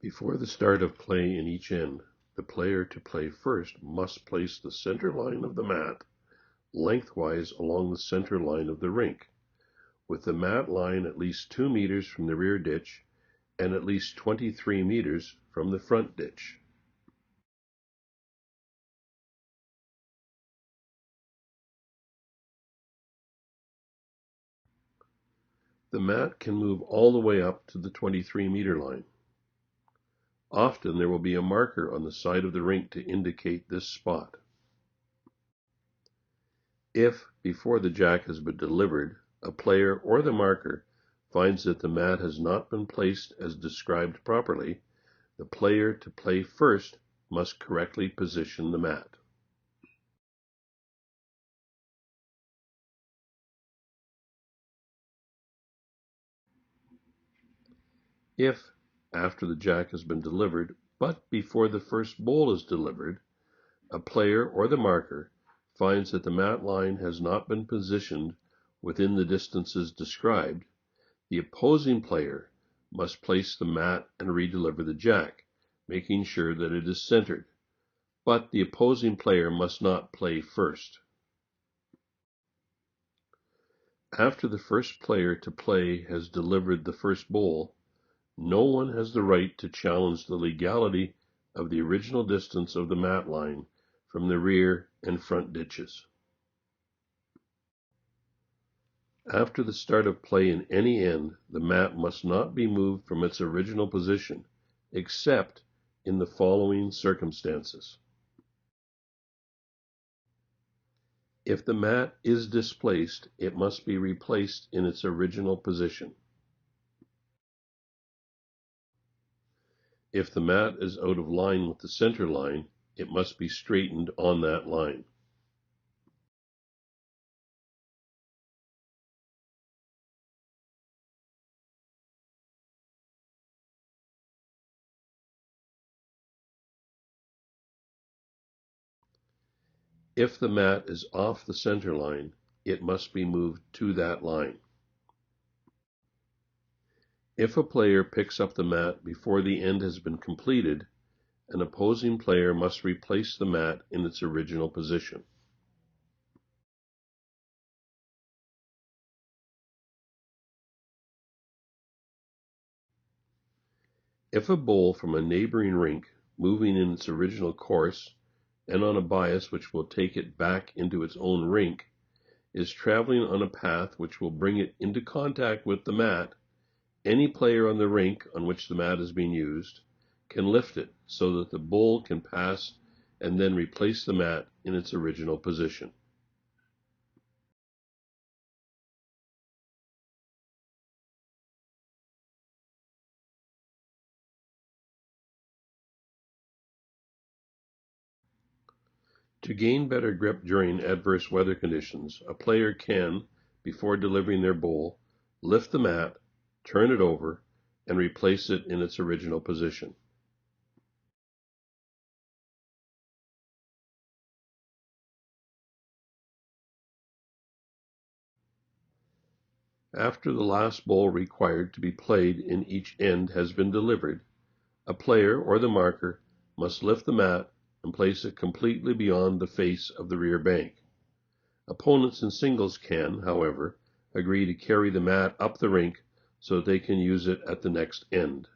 Before the start of play in each end, the player to play first must place the center line of the mat lengthwise along the center line of the rink, with the mat line at least 2 meters from the rear ditch and at least 23 meters from the front ditch. The mat can move all the way up to the 23-meter line. Often there will be a marker on the side of the rink to indicate this spot. If, before the jack has been delivered, a player or the marker finds that the mat has not been placed as described properly, the player to play first must correctly position the mat. If, after the jack has been delivered, but before the first bowl is delivered, a player or the marker finds that the mat line has not been positioned within the distances described, the opposing player must place the mat and redeliver the jack, making sure that it is centered, but the opposing player must not play first. After the first player to play has delivered the first bowl, no one has the right to challenge the legality of the original distance of the mat line from the rear and front ditches. After the start of play in any end, the mat must not be moved from its original position, except in the following circumstances. If the mat is displaced, it must be replaced in its original position. If the mat is out of line with the center line, it must be straightened on that line. If the mat is off the center line, it must be moved to that line. If a player picks up the mat before the end has been completed, an opposing player must replace the mat in its original position. If a bowl from a neighboring rink, moving in its original course and on a bias which will take it back into its own rink, is traveling on a path which will bring it into contact with the mat, any player on the rink on which the mat is being used can lift it so that the bowl can pass and then replace the mat in its original position. To gain better grip during adverse weather conditions, a player can, before delivering their bowl, lift the mat, turn it over, and replace it in its original position. After the last bowl required to be played in each end has been delivered, a player or the marker must lift the mat and place it completely beyond the face of the rear bank. Opponents in singles can, however, agree to carry the mat up the rink so that they can use it at the next end.